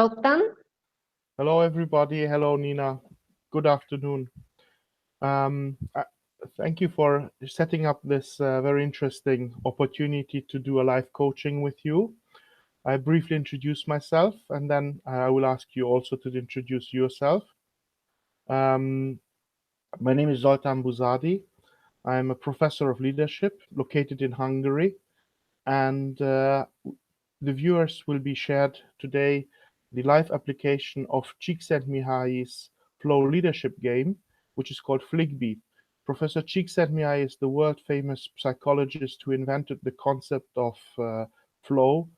Zoltan. Hello, everybody. Hello, Nina. Good afternoon. Um, uh, Thank you for setting up this very interesting opportunity to do a live coaching with you. I briefly introduce myself, and then I will ask you also to introduce yourself. Um, my name is Zoltan Buzady. I'm a professor of leadership located in Hungary, and the viewers will be shared today the live application of Csikszentmihalyi's flow leadership game, which is called Fligby. Professor Csikszentmihalyi is the world famous psychologist who invented the concept of flow,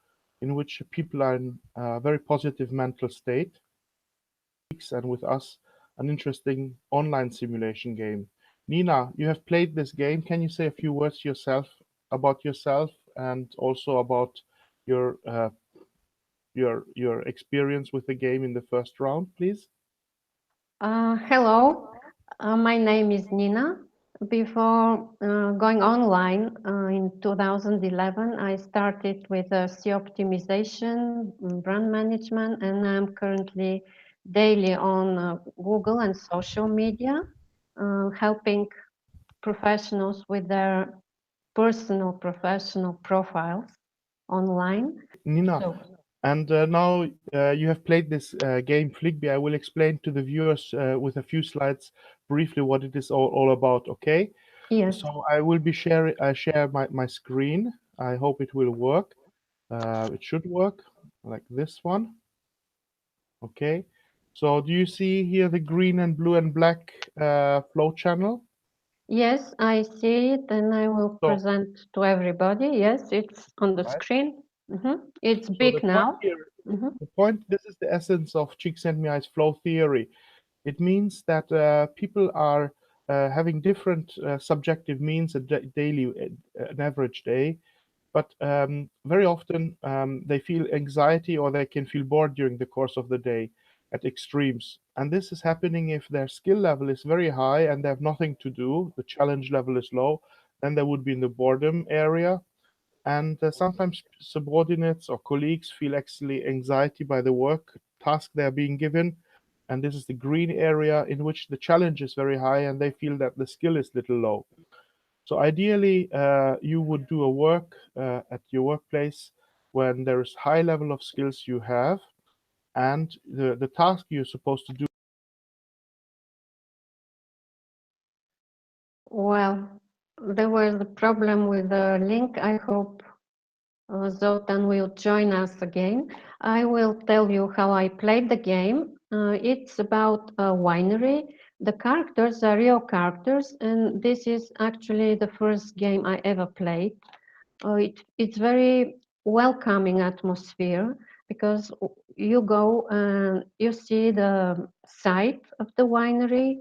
in which people are in a very positive mental state, and with us, an interesting online simulation game. Nina, you have played this game. Can you say a few words about yourself and also about your your experience with the game in the first round, please? Hello, my name is Nina. Before going online in 2011, I started with C optimization, brand management, and I'm currently daily on Google and social media, helping professionals with their personal professional profiles online. Nina, So, and now you have played this game Fligby. I will explain to the viewers with a few slides briefly what it is all about, okay? yes. So I will be share my screen. I hope it will work. It should work like this one. Okay. So do you see here the green and blue and black flow channel? Yes, I see it, and I will So, present to everybody. Yes, it's on the right. screen. It's So the big point now. here, hmm this is the essence of Csikszentmihalyi's flow theory. It means that people are having different subjective means a daily, an average day, but very often they feel anxiety or they can feel bored during the course of the day at extremes. And this is happening if their skill level is very high and they have nothing to do, the challenge level is low, then they would be in the boredom area. And sometimes subordinates or colleagues feel actually anxiety by the work task they are being given. And this is the green area in which the challenge is very high and they feel that the skill is little low. So ideally, you would do a work at your workplace when there is high level of skills you have, and the task you're supposed to do. Well, there was a problem with the link. I hope Zoltan will join us again. I will tell you how I played the game. It's about a winery. The characters are real characters, and this is actually the first game I ever played. It's very welcoming atmosphere because you go and you see the site of the winery,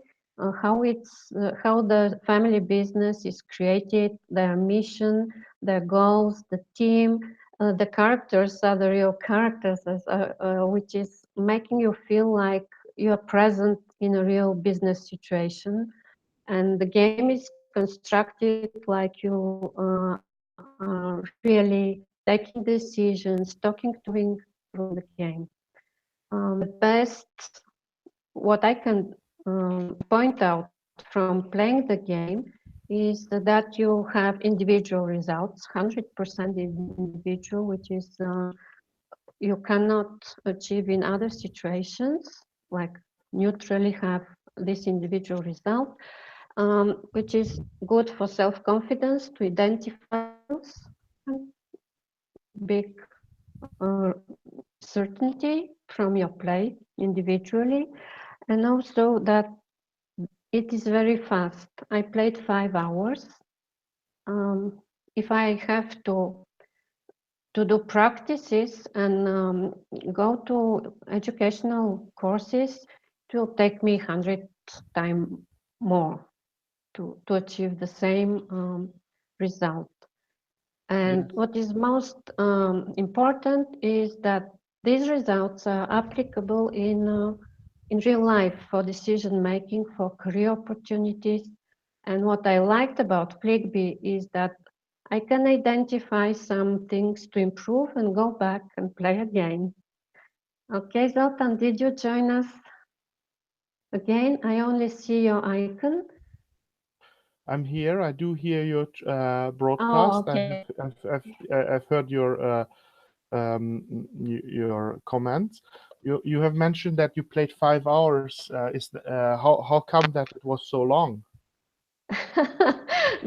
how the family business is created, their mission, their goals, the team. The characters are the real characters, which is making you feel like you are present in a real business situation. And the game is constructed like you are really taking decisions, talking to through the game. The best, what I can point out from playing the game is that you have individual results, 100% individual, which is you cannot achieve in other situations, like neutrally have this individual result, which is good for self-confidence to identify skills and big certainty from your play individually, and also that it is very fast. I played 5 hours. If I have to do practices and go to educational courses, it will take me 100 times more to achieve the same result. And Yes. what is most important is that these results are applicable in real life for decision making, for career opportunities. And what I liked about Fligby is that I can identify some things to improve and go back and play again. Okay, Zoltan, did you join us again? I only see your icon. I'm here. I do hear your Oh, broadcast. okay. I've heard your comments. You have mentioned that you played 5 hours. How come that it was so long?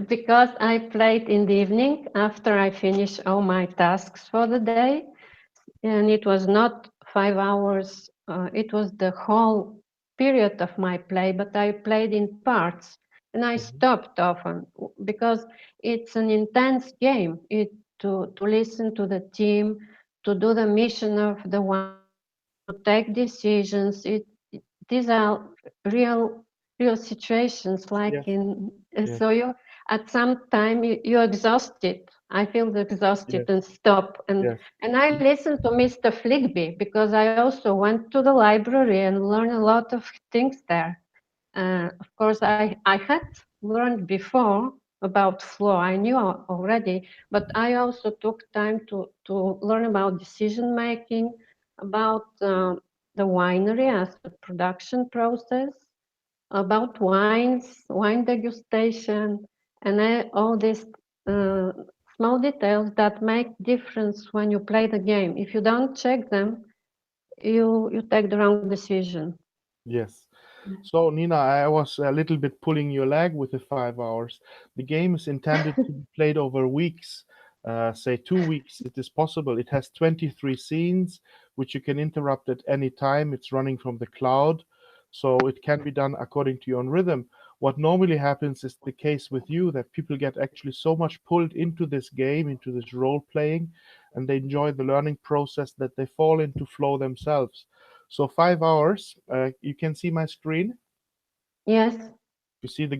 Because I played in the evening after I finished all my tasks for the day, and it was not 5 hours, it was the whole period of my play, but I played in parts and I Mhm. stopped often because it's an intense game. To listen to the team, to do the mission of the winery, to take decisions. These are real real situations like Yes, in yes, so you at some time you're exhausted. I feel exhausted yes, and stop yes, and I listened to Mr. Fligby because I also went to the library and learned a lot of things there. Of course, I had learned before about flow. I knew already, but I also took time to learn about decision making, about the winery as a production process, about wines, wine degustation, and all these uh, small details that make difference when you play the game. If you don't check them, you take the wrong decision. yes. So, Nina, I was a little bit pulling your leg with the 5 hours. The game is intended to be played over weeks, say 2 weeks. It is possible. It has 23 scenes, which you can interrupt at any time. It's running from the cloud, so it can be done according to your own rhythm. What normally happens is the case with you that people get actually so much pulled into this game, into this role playing, and they enjoy the learning process that they fall into flow themselves. So 5 hours, you can see my screen. Yes. You see the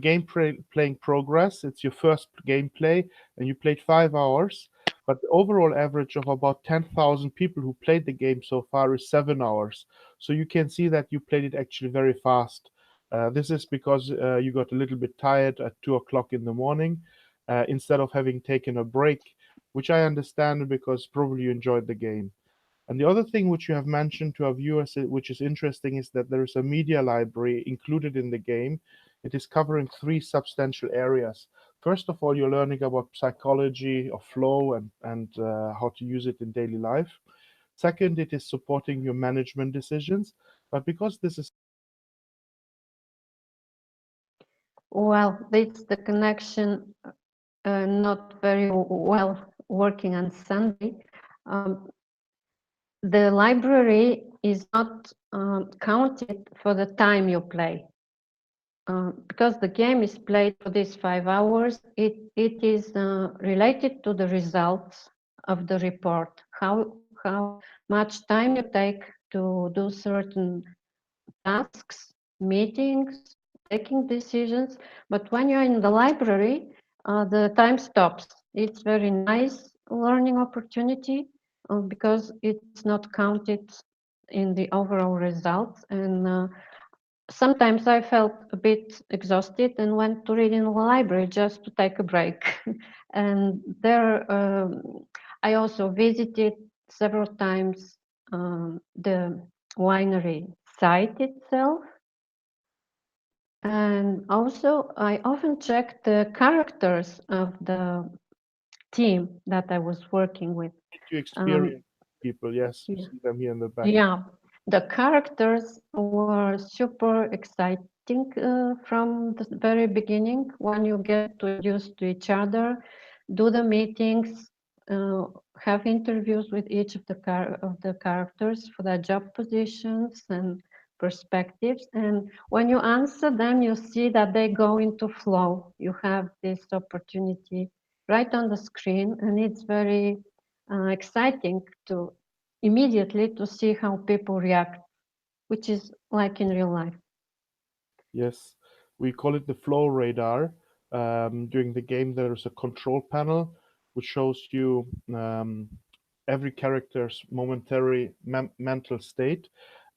playing progress. It's your first gameplay, and you played 5 hours. But the overall average of about 10,000 people who played the game so far is 7 hours. So you can see that you played it actually very fast. This is because you got a little bit tired at 2 o'clock in the morning instead of having taken a break, which I understand because probably you enjoyed the game. And the other thing which you have mentioned to our viewers, which is interesting, is that there is a media library included in the game. It is covering three substantial areas. First of all, you're learning about psychology of flow and how to use it in daily life. Second, it is supporting your management decisions. But because this is Well, it's the connection not very well working on Sunday. Um, the library is not counted for the time you play. Because the game is played for these 5 hours, it is related to the results of the report, how much time you take to do certain tasks, meetings, taking decisions. But when you're in the library, the time stops. It's very nice learning opportunity because it's not counted in the overall results. And sometimes I felt a bit exhausted and went to read in the library just to take a break. And there, I also visited several times the winery site itself. And also, I often checked the characters of the team that I was working with. you Um, experience people, yes, you yeah. see them here in the back. Yeah, the characters were super exciting from the very beginning when you get to used to each other, do the meetings, uh, have interviews with each of the characters for their job positions and perspectives. And when you answer them, you see that they go into flow. You have this opportunity right on the screen, and it's very exciting to immediately to see how people react, which is like in real life. Yes, we call it the flow radar. During the game, there is a control panel which shows you every character's momentary mental state,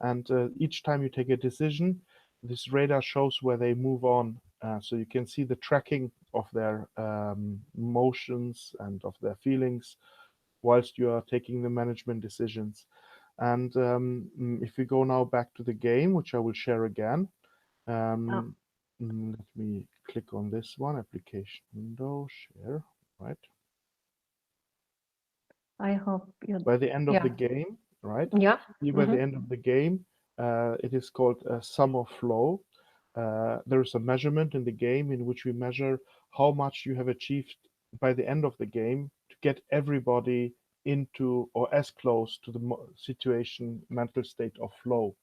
and each time you take a decision, this radar shows where they move on. So you can see the tracking of their motions and of their feelings whilst you are taking the management decisions. And if we go now back to the game, which I will share again, Oh, um, let me click on this one, application window, share, right? I hope you. By the end of the Yeah. game, right? Yeah. See, by the Hmm. end of the game, it is called a sum of flow. There is a measurement in the game in which we measure how much you have achieved by the end of the game to get everybody into or as close to the situation, mental state of flow.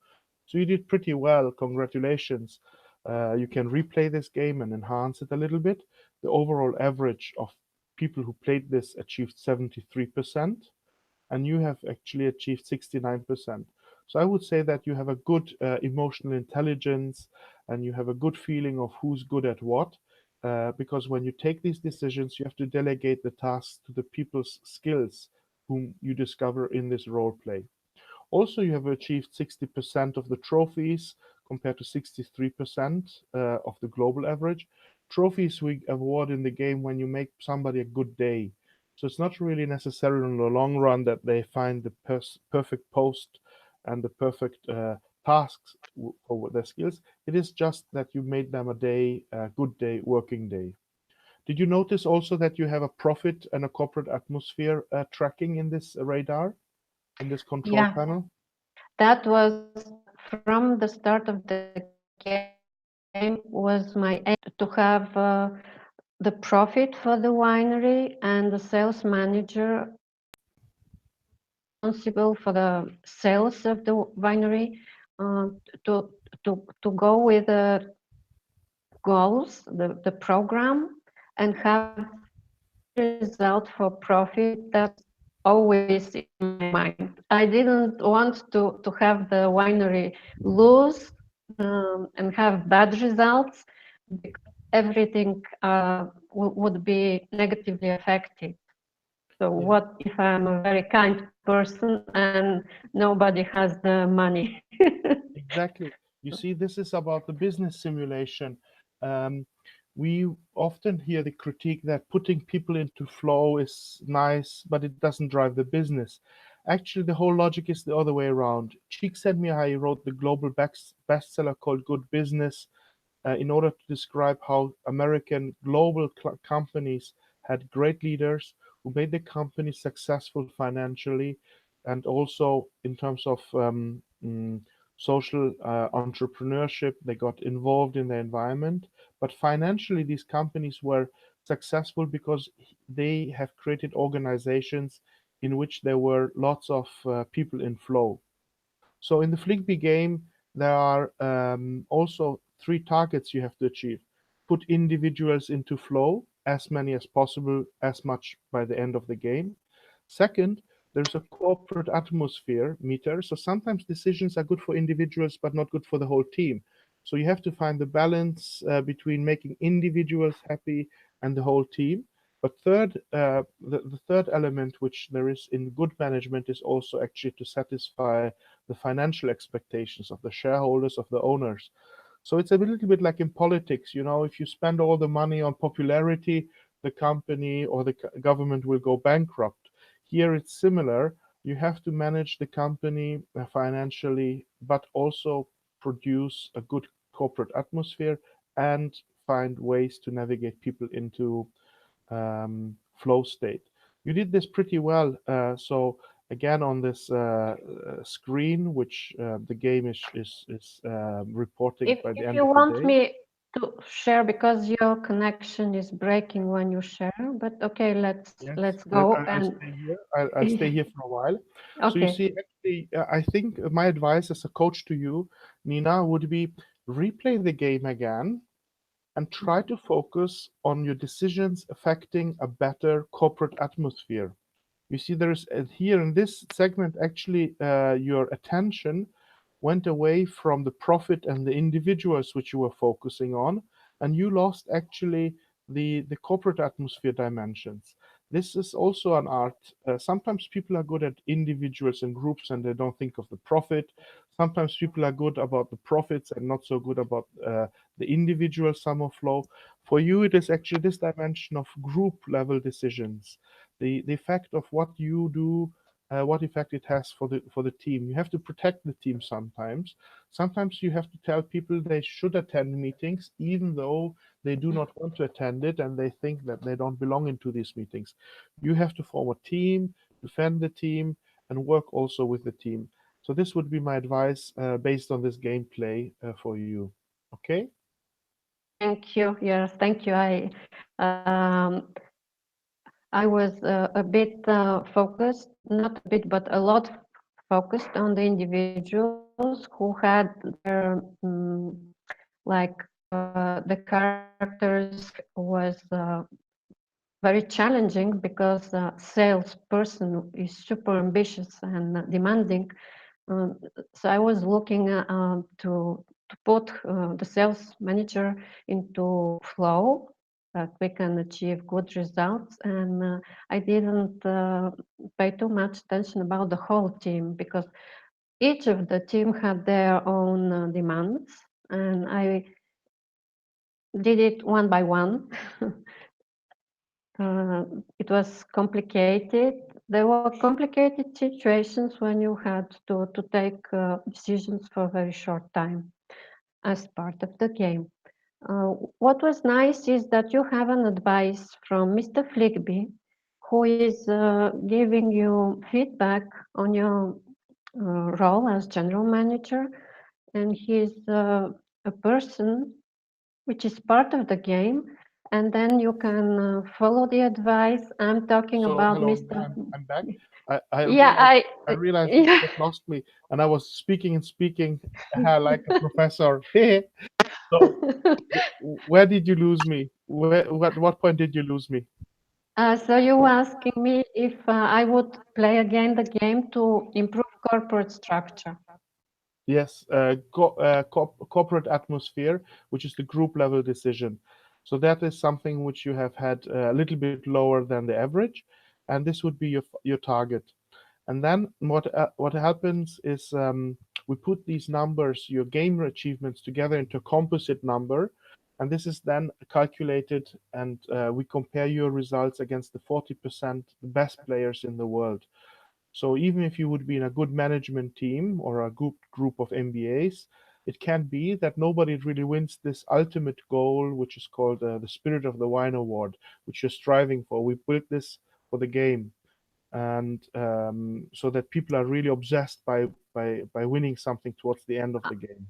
So you did pretty well. Congratulations. You can replay this game and enhance it a little bit. The overall average of people who played this achieved 73%, and you have actually achieved 69%. So I would say that you have a good emotional intelligence and you have a good feeling of who's good at what. Because when you take these decisions, you have to delegate the tasks to the people's skills whom you discover in this role play. Also, you have achieved 60% of the trophies compared to 63% of the global average. Trophies we award in the game when you make somebody a good day. So it's not really necessary in the long run that they find the perfect post and the perfect tasks for their skills. It is just that you made them a day, a good day, working day. Did you notice also that you have a profit and a corporate atmosphere tracking in this radar, in this control Yeah. panel? That was from the start of the game was my aim to have the profit for the winery, and the sales manager responsible for the sales of the winery, uh, to go with the goals, the program, and have result for profit. That's always in my mind. I didn't want to have the winery lose, and have bad results, because everything would be negatively affected. So Yeah, what if I'm a very kind person and nobody has the money? exactly. You see, this is about the business simulation. Um, we often hear the critique that putting people into flow is nice, but it doesn't drive the business. Actually, the whole logic is the other way around. Csikszentmihalyi wrote the global bestseller called Good Business, in order to describe how American global companies had great leaders who made the company successful financially and also in terms of social entrepreneurship. They got involved in the environment, but financially, these companies were successful because they have created organizations in which there were lots of people in flow. So in the Fligby game, there are also three targets you have to achieve. Put individuals into flow, as many as possible, as much by the end of the game. Second, there's a corporate atmosphere meter. So sometimes decisions are good for individuals, but not good for the whole team. So you have to find the balance between making individuals happy and the whole team. But third, the third element which there is in good management is also actually to satisfy the financial expectations of the shareholders, of the owners. So it's a little bit like in politics, if you spend all the money on popularity, the company or the government will go bankrupt. Here it's similar. You have to manage the company financially, but also produce a good corporate atmosphere and find ways to navigate people into flow state. You did this pretty well. So again, on this screen, which the game is reporting by the If end you of the want day. me to share, because your connection is breaking when you share, but okay, Yes, let's go I'll and stay here. I'll stay here for a while. So you okay. see, actually, I think my advice as a coach to you, Nina, would be replay the game again and try to focus on your decisions affecting a better corporate atmosphere. You see, there's here in this segment, actually, your attention went away from the profit and the individuals which you were focusing on, and you lost actually the corporate atmosphere dimensions. This is also an art. Sometimes people are good at individuals and groups and they don't think of the profit. Sometimes people are good about the profits and not so good about the individual summer flow. For you, it is actually this dimension of group level decisions, the effect of what you do what effect it has for the team. You have to protect the team sometimes. Sometimes you have to tell people they should attend meetings, even though they do not want to attend it and they think that they don't belong into these meetings. You have to form a team, defend the team, and work also with the team. So this would be my advice based on this gameplay for you. Okay? Thank you. Yes, thank you. Um, I was a bit focused, not a bit, but a lot focused on the individuals who had their like the characters was very challenging because salesperson is super ambitious and demanding. Um, so I was looking to put the sales manager into flow that we can achieve good results. And I didn't pay too much attention about the whole team because each of the team had their own demands, and I did it one by one. It was complicated. There were complicated situations when you had to take decisions for a very short time as part of the game. What was nice is that you have an advice from Mr. Fligby, who is giving you feedback on your role as general manager, and he's a person which is part of the game, and then you can follow the advice. I'm talking So about hello, Mr. Nina, I'm back. I Yeah, realized that you yeah. had lost me, and I was speaking and speaking like a professor. So where did you lose me? What point did you lose me? So you were asking me if I would play again the game to improve corporate structure. Yes, corporate atmosphere, which is the group level decision. So that is something which you have had a little bit lower than the average, and this would be your target. And then what happens is we put these numbers, your game achievements, together into a composite number, and this is then calculated, and we compare your results against the 40% best players in the world. So even if you would be in a good management team or a group of MBAs, it can be that nobody really wins this ultimate goal, which is called the Spirit of the Wine Award, which you're striving for. We built this for the game, and so that people are really obsessed by winning something towards the end of the game.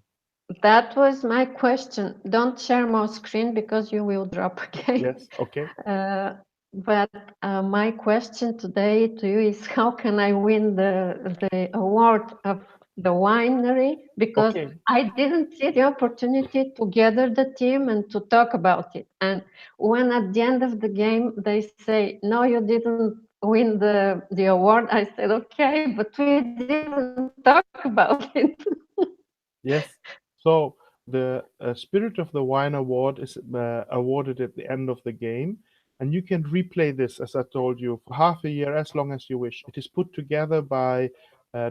That was my question. Don't share more screen because you will drop again. Yes. Okay. Uh, but my question today to you is how can I win the award of the winery? Because Okay. I didn't see the opportunity to gather the team and to talk about it. And when at the end of the game they say, no, you didn't win the award, I said, okay, but we didn't talk about it. Yes. So the Spirit of the Wine Award is awarded at the end of the game, and you can replay this, as I told you, for half a year, as long as you wish. It is put together by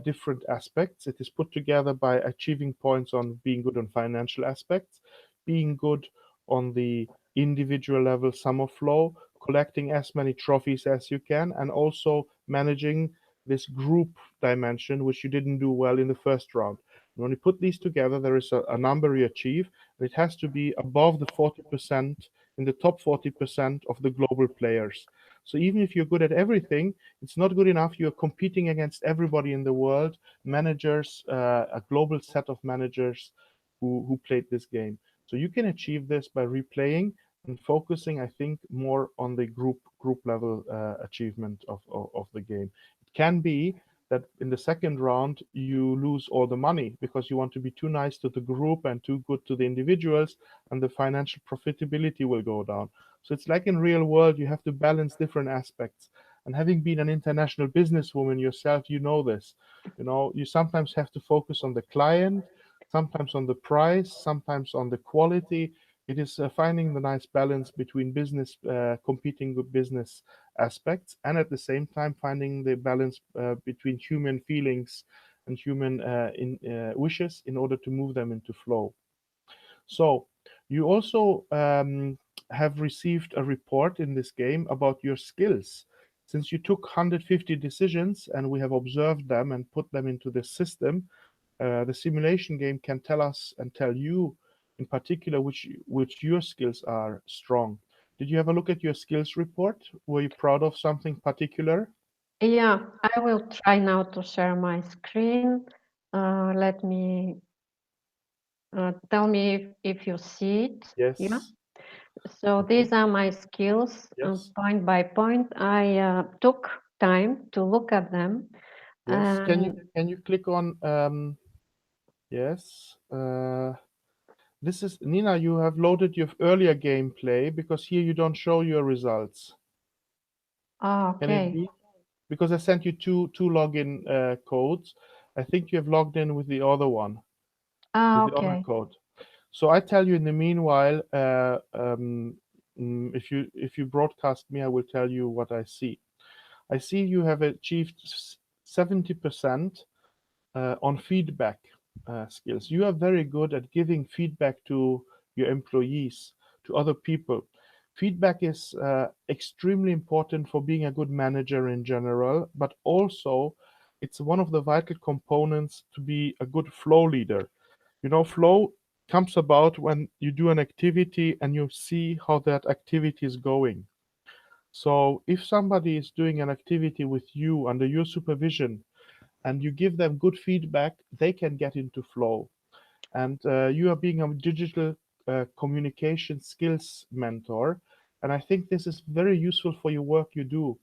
different aspects. It is put together by achieving points on being good on financial aspects, being good on the individual level summer flow, collecting as many trophies as you can, and also managing this group dimension, which you didn't do well in the first round. When you put these together, there is a number you achieve, and it has to be above the 40%, in the top 40% of the global players. So even if you're good at everything, it's not good enough. You're competing against everybody in the world, managers, a global set of managers who played this game. So you can achieve this by replaying and focusing, I think, more on the group level achievement of the game. It can be that in the second round you lose all the money because you want to be too nice to the group and too good to the individuals, and the financial profitability will go down. So it's like in real world, you have to balance different aspects. And having been an international businesswoman yourself, you know this. You sometimes have to focus on the client, sometimes on the price, sometimes on the quality. It is finding the nice balance between business, competing with business aspects, and at the same time finding the balance between human feelings and human wishes in order to move them into flow. So you also have received a report in this game about your skills. Since you took 150 decisions and we have observed them and put them into the system, the simulation game can tell us and tell you in particular which your skills are strong. Did you have a look at your skills report? Were you proud of something particular? Yeah, I will try now to share my screen. Let me tell me if you see it. Yeah. Yes. So Okay. these are my skills, Yes. point by point. I took time to look at them. Yes. And Can you click on yes. This is Nina, you have loaded your earlier gameplay because here you don't show your results. Can it okay. be? Because I sent you two login codes. I think you have logged in with the other one, with the other Okay. code. So I tell you in the meanwhile, if you broadcast me, I will tell you what I see. I see you have achieved 70% on feedback skills. You are very good at giving feedback to your employees, to other people. Feedback is extremely important for being a good manager in general, but also it's one of the vital components to be a good flow leader. You know, flow comes about when you do an activity and you see how that activity is going. So if somebody is doing an activity with you under your supervision and you give them good feedback, they can get into flow. And you are being a digital communication skills mentor. And I think this is very useful for your work you do.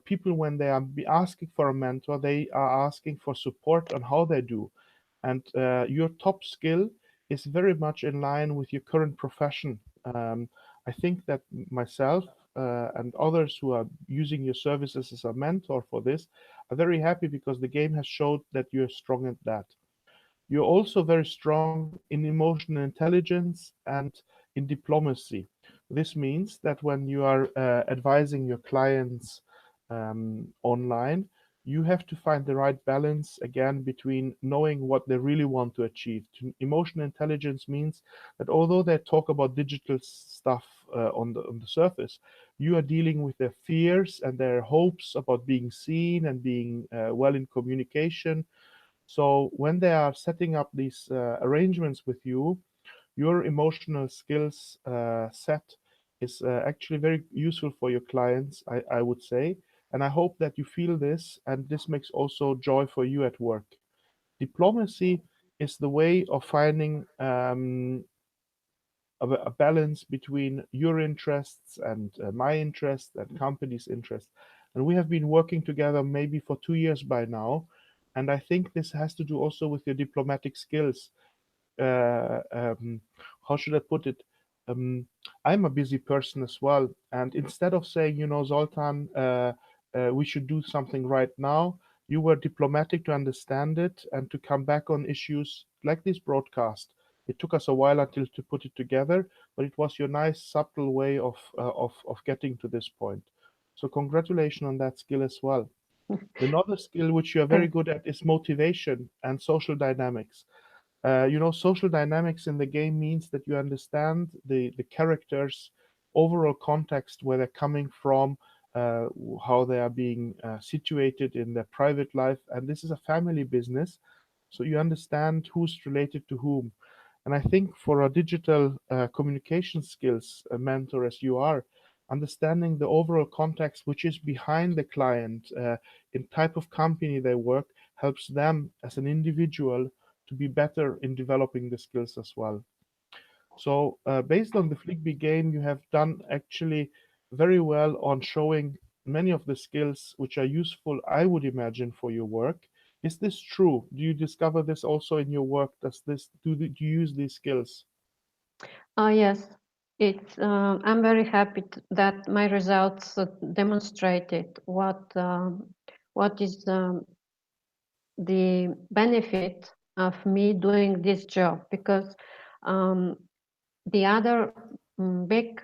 People, when they are asking for a mentor, they are asking for support on how they do. And your top skill is very much in line with your current profession. I think that myself and others who are using your services as a mentor for this are very happy because the game has showed that you're strong at that. You're also very strong in emotional intelligence and in diplomacy. This means that when you are advising your clients online, you have to find the right balance again between knowing what they really want to achieve. Emotional intelligence means that although they talk about digital stuff on the surface, you are dealing with their fears and their hopes about being seen and being well in communication. So when they are setting up these arrangements with you, your emotional skills set is actually very useful for your clients, I would say. And I hope that you feel this, and this makes also joy for you at work. Diplomacy is the way of finding a balance between your interests and my interests and company's interests. And we have been working together maybe for 2 years by now. And I think this has to do also with your diplomatic skills. uh, um, how should I put it? Um, I'm a busy person as well, and instead of saying, Zoltan, we should do something right now, you were diplomatic to understand it and to come back on issues like this broadcast. It took us a while until to put it together, but it was your nice, subtle way of getting to this point. So congratulations on that skill as well. Another skill which you are very Thank good at is motivation and social dynamics. Social dynamics in the game means that you understand the characters' overall context, where they're coming from, uh, how they are being situated in their private life. And this is a family business, so you understand who's related to whom. And I think for a digital communication skills mentor as you are, understanding the overall context which is behind the client, in type of company they work, helps them as an individual to be better in developing the skills as well. So, based on the Fligby game, you have done actually very well on showing many of the skills which are useful, I would imagine, for your work. Is this true? Do you discover this also in your work? Do you use these skills? Yes, I'm very happy that my results demonstrated what is the benefit of me doing this job, because um, the other big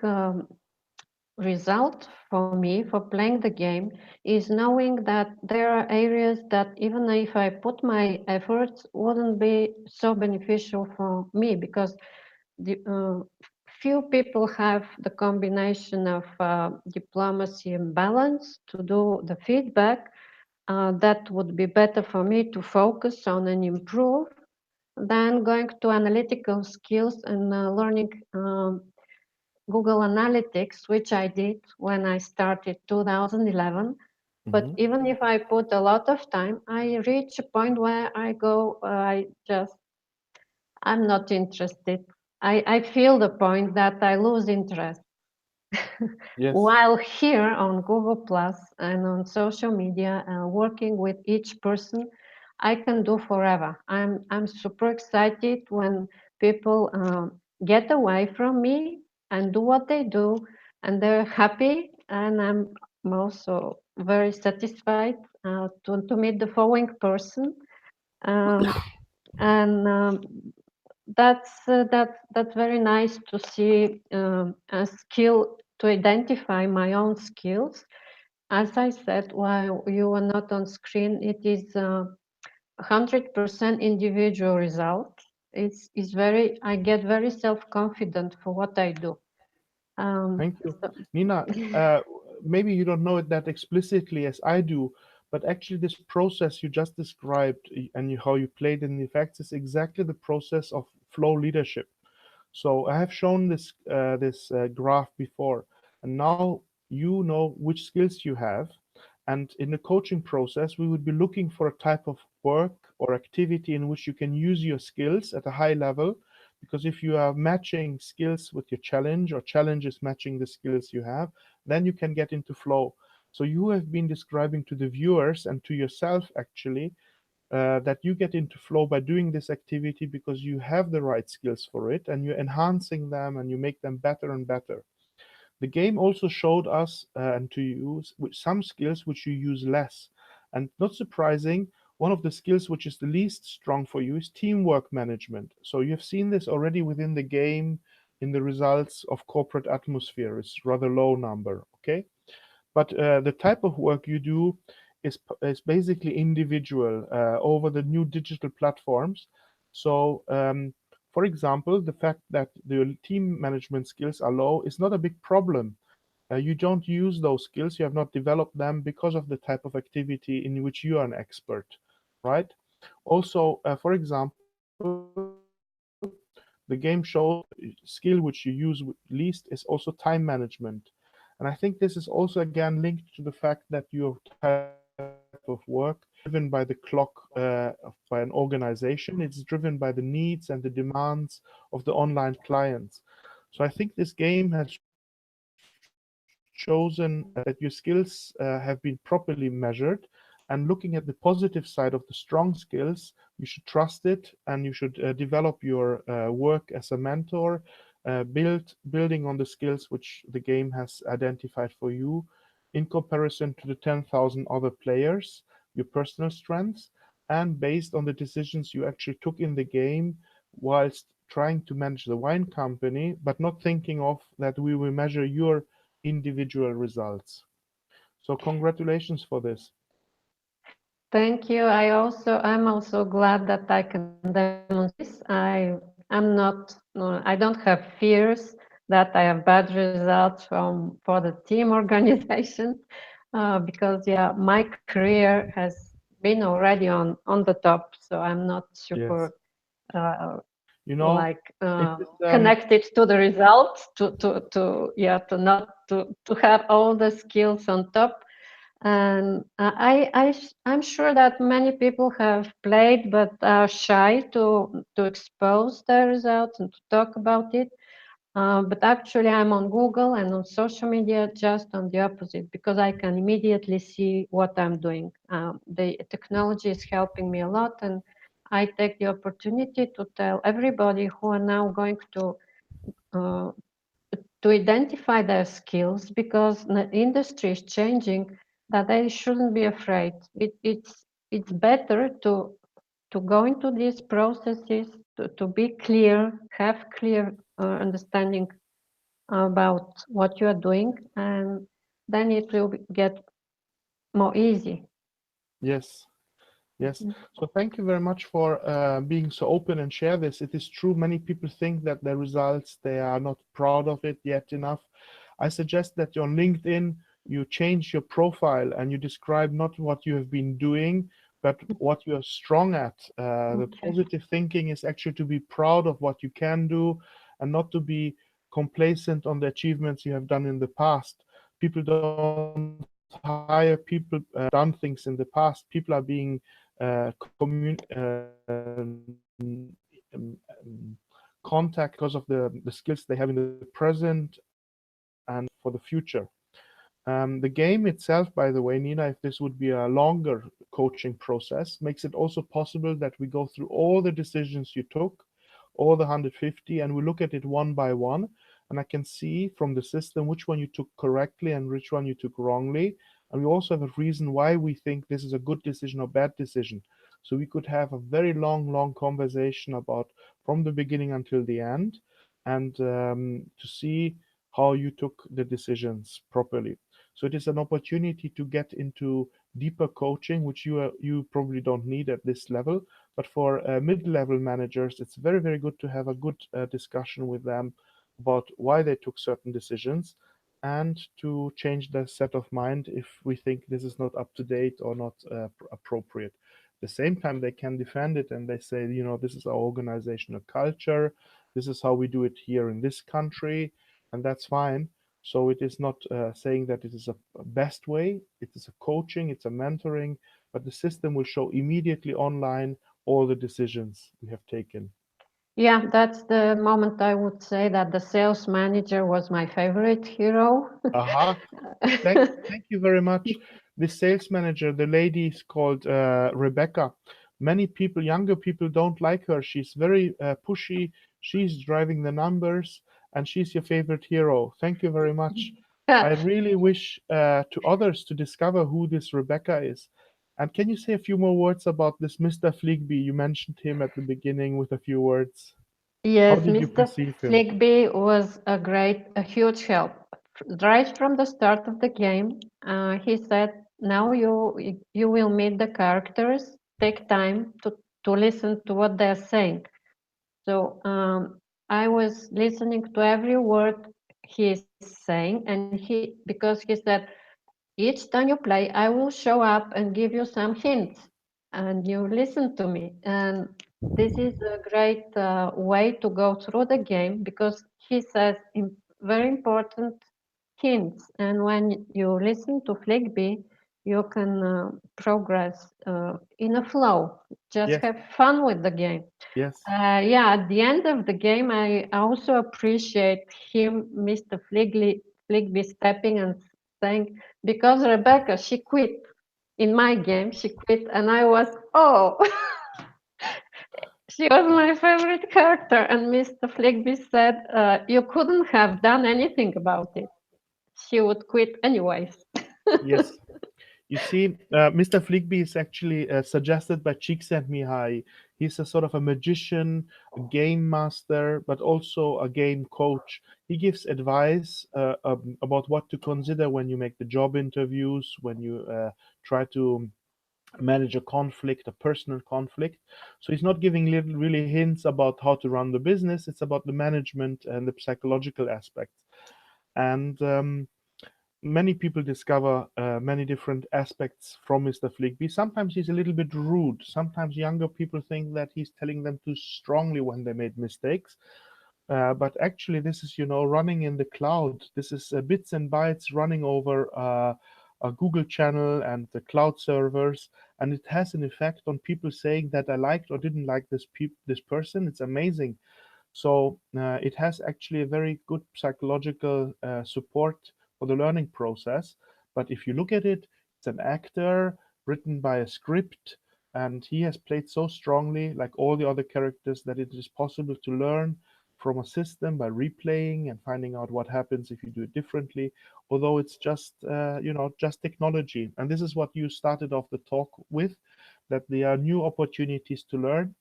result for me for playing the game is knowing that there are areas that even if I put my efforts wouldn't be so beneficial for me, because the few people have the combination of diplomacy and balance to do the feedback. That would be better for me to focus on and improve than going to analytical skills and learning Google Analytics, which I did when I started 2011. But even if I put a lot of time, I reach a point where I go, I'm not interested. I feel the point that I lose interest. Yes. While here on Google Plus and on social media, working with each person, I can do forever. I'm super excited when people get away from me and do what they do, and they're happy, and I'm also very satisfied to meet the following person. Um, and that's very nice to see a skill to identify my own skills. As I said, while you are not on screen, it is 100% individual result. It's very, I get very self-confident for what I do. Thank you. So, Nina, maybe you don't know it that explicitly as I do, but actually this process you just described and how you played in the effects is exactly the process of flow leadership. So I have shown this graph before, and now you know which skills you have. And in the coaching process, we would be looking for a type of work or activity in which you can use your skills at a high level. Because if you are matching skills with your challenge or challenges matching the skills you have, then you can get into flow. So you have been describing to the viewers and to yourself actually that you get into flow by doing this activity because you have the right skills for it and you're enhancing them and you make them better and better. The game also showed us and to use some skills which you use less. And not surprising, one of the skills which is the least strong for you is teamwork management. So you've seen this already within the game in the results of corporate atmosphere. It's rather low number, okay? But the type of work you do is basically individual over the new digital platforms. So, for example, the fact that the team management skills are low is not a big problem. You don't use those skills, you have not developed them because of the type of activity in which you are an expert, right? Also, for example, the game shows skill which you use least is also time management. And I think this is also again linked to the fact that your type of work is not driven by the clock by an organization, it's driven by the needs and the demands of the online clients. So I think this game has chosen that your skills have been properly measured. And looking at the positive side of the strong skills, you should trust it and you should develop your work as a mentor, building on the skills which the game has identified for you in comparison to the 10,000 other players, your personal strengths, and based on the decisions you actually took in the game whilst trying to manage the wine company, but not thinking of that we will measure your individual results. So congratulations for this. thank you. I'm also glad that I can demonstrate this. I'm not, no, I don't have fears that I have bad results for the team organization because yeah, my career has been already on the top, so I'm not Yes. super uh, You know, like it is connected to the results to yeah to have all the skills on top. And I'm sure that many people have played but are shy to expose their results and to talk about it. But actually, I'm on Google and on social media just on the opposite because I can immediately see what I'm doing. The technology is helping me a lot, and I take the opportunity to tell everybody who are now going uh, to identify their skills because the industry is changing, that they shouldn't be afraid. It's better to go into these processes to be clear, have clear understanding about what you are doing, and then it will get more easy. yes. Yes. So thank you very much for being so open and share this. It is true, many people think that their results, they are not proud of it yet enough. I suggest that on LinkedIn, you change your profile and you describe not what you have been doing, but what you are strong at. The Okay. positive thinking is actually to be proud of what you can do and not to be complacent on the achievements you have done in the past. People don't hire people done things in the past. People are being contact because of the skills they have in the present and for the future. The game itself, by the way, Nina, if this would be a longer coaching process, makes it also possible that we go through all the decisions you took, all the 150, and we look at it one by one. And I can see from the system which one you took correctly and which one you took wrongly. And we also have a reason why we think this is a good decision or bad decision. So we could have a very long, long conversation about from the beginning until the end, and to see how you took the decisions properly. So it is an opportunity to get into deeper coaching, which you probably don't need at this level. But for mid-level managers, it's very, very good to have a good discussion with them about why they took certain decisions and to change their set of mind if we think this is not up to date or not appropriate. At the same time, they can defend it and they say, this is our organizational culture, this is how we do it here in this country, and that's fine. So it is not saying that it is a best way. It is a coaching, it's a mentoring, but the system will show immediately online all the decisions we have taken. Yeah, that's the moment I would say that the sales manager was my favorite hero. Aha. Thank you very much. The sales manager, the lady is called Rebecca. Many people, younger people, don't like her. She's very pushy. She's driving the numbers, and she's your favorite hero. Thank you very much. I really wish to others to discover who this Rebecca is. And can you say a few more words about this Mr. Fligby? You mentioned him at the beginning with a few words. How Yes, did you Mr. perceive him? Fligby was a huge help. Right from the start of the game, he said, "Now you will meet the characters. Take time to listen to what they're saying." So I was listening to every word he's saying, and because he said, each time you play, I will show up and give you some hints, and you listen to me. And this is a great way to go through the game because he says very important hints. And when you listen to Fligby, you can progress in a flow. Just Yes, have fun with the game. yes, Yeah, at the end of the game, I also appreciate him, Mr. Fligby, stepping and saying, because Rebecca, she quit in my game, she quit, and I was, oh, she was my favorite character. And Mr. Fligby said, you couldn't have done anything about it. She would quit anyways. yes. You see, Mr. Fligby is actually suggested by Csikszentmihalyi. He's a sort of a magician, a game master, but also a game coach. He gives advice about what to consider when you make the job interviews, when you try to manage a conflict, a personal conflict. So he's not giving little really hints about how to run the business. It's about the management and the psychological aspects. And many people discover many different aspects from Mr. Fligby. Sometimes he's a little bit rude. Sometimes younger people think that he's telling them too strongly when they made mistakes. But actually, this is, running in the cloud. This is bits and bytes running over a Google channel and the cloud servers, and it has an effect on people saying that I liked or didn't like this person. It's amazing. So it has actually a very good psychological support for the learning process. But if you look at it, it's an actor written by a script, and he has played so strongly, like all the other characters, that it is possible to learn from a system by replaying and finding out what happens if you do it differently. Although it's just technology, and this is what you started off the talk with, that there are new opportunities to learn.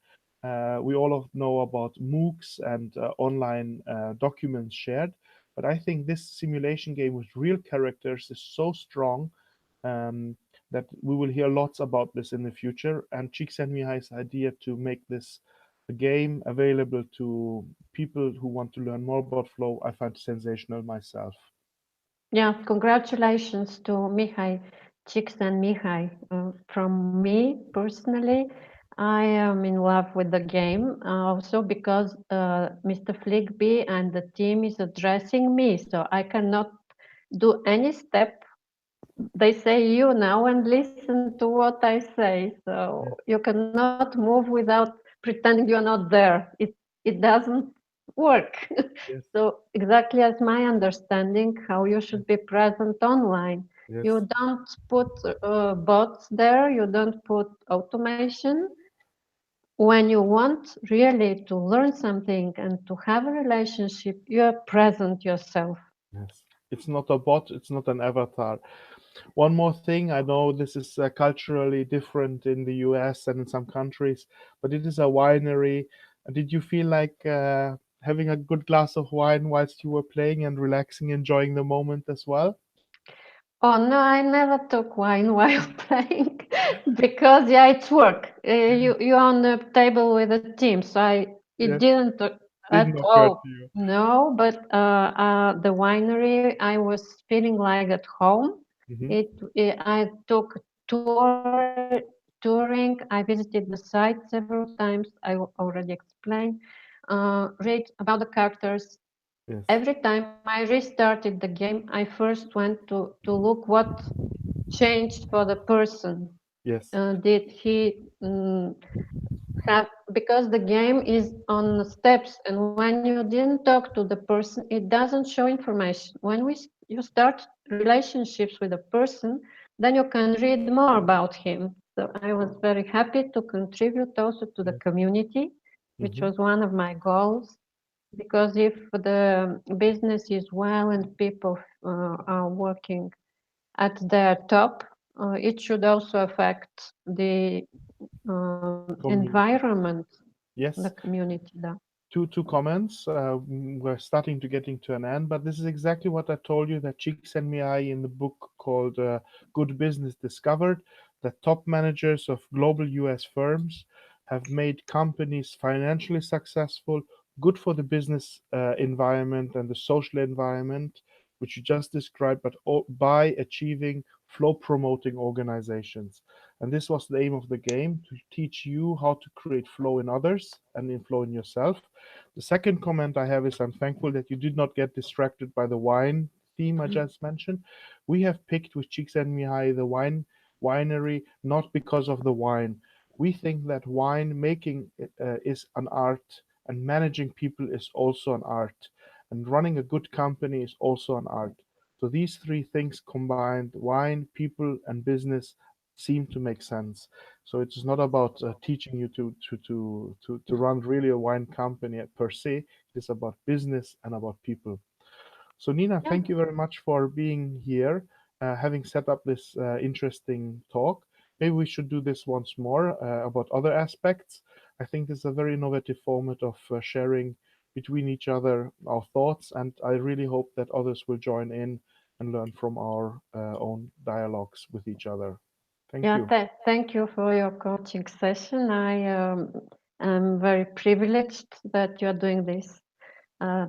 We all know about MOOCs and online documents shared, but I think this simulation game with real characters is so strong um, that we will hear lots about this in the future. And Csikszentmihalyi's idea to make this a game available to people who want to learn more about flow, I find sensational myself. Yeah, congratulations to Mihai, Chicks and Mihai. From me personally, I am in love with the game, also because Mr. Fligby and the team is addressing me, so I cannot do any step. They say you now and listen to what I say. So Yes, you cannot move without pretending you're not there. It doesn't work. yes, So exactly as my understanding, how you should be present online. yes, You don't put bots there. You don't put automation. When you want really to learn something and to have a relationship, you are present yourself. yes. It's not a bot, it's not an avatar. One more thing, I know this is culturally different in the US and in some countries, but it is a winery. Did you feel like having a good glass of wine whilst you were playing and relaxing, enjoying the moment as well? Oh no, I never took wine while playing because yeah, it's work. You're on the table with a team, so it Yes, didn't didn't at occur to all. you. No, but the winery I was feeling like at home. Hmm. I took touring. I visited the site several times. Already explained. Read about the characters. Yes, Every time I restarted the game, I first went to look what changed for the person. yes, Did he have, because the game is on steps, and when you didn't talk to the person, it doesn't show information. When you start relationships with a person, then you can read more about him. So I was very happy to contribute also to the yes. community, which Hmm. was one of my goals, because if the business is well and people are working at their top, it should also affect the Community. environment, the Yes. community. Da. Two comments. We're starting to getting to an end, but this is exactly what I told you that Cheek sent me I in the book called Good Business Discovered, that top managers of global US firms have made companies financially successful, good for the business environment and the social environment, which you just described, but by achieving flow promoting organizations. And this was the aim of the game, to teach you how to create flow in others and in flow in yourself. The second comment I have is I'm thankful that you did not get distracted by the wine theme I just mentioned. We have picked with Cheeks and Mihai the winery not because of the wine. We think that wine making is an art, and managing people is also an art, and running a good company is also an art. So these three things combined, wine, people, and business, seem to make sense. So it is not about teaching you to run really a wine company per se. It is about business and about people. So Nina, Yeah. thank you very much for being here, having set up this interesting talk. Maybe we should do this once more about other aspects. I think this is a very innovative format of sharing between each other our thoughts, and I really hope that others will join in and learn from our own dialogues with each other. Thank Yeah, you. thank you for your coaching session. I am very privileged that you're doing this uh,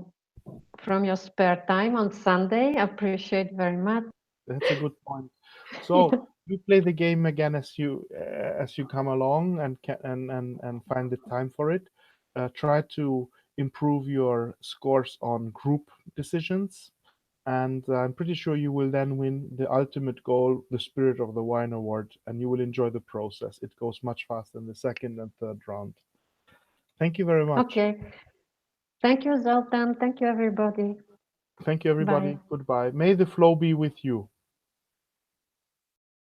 from your spare time on Sunday. I appreciate very much. That's a good point. So you play the game again as you come along and and find the time for it. Try to improve your scores on group decisions, and I'm pretty sure you will then win the ultimate goal, the Spirit of the Wine Award, and you will enjoy the process. It goes much faster in the second and third round. Thank you very much. Okay. Thank you, Zoltan. Thank you, everybody. Thank you, Bye. everybody. Goodbye. May the flow be with you.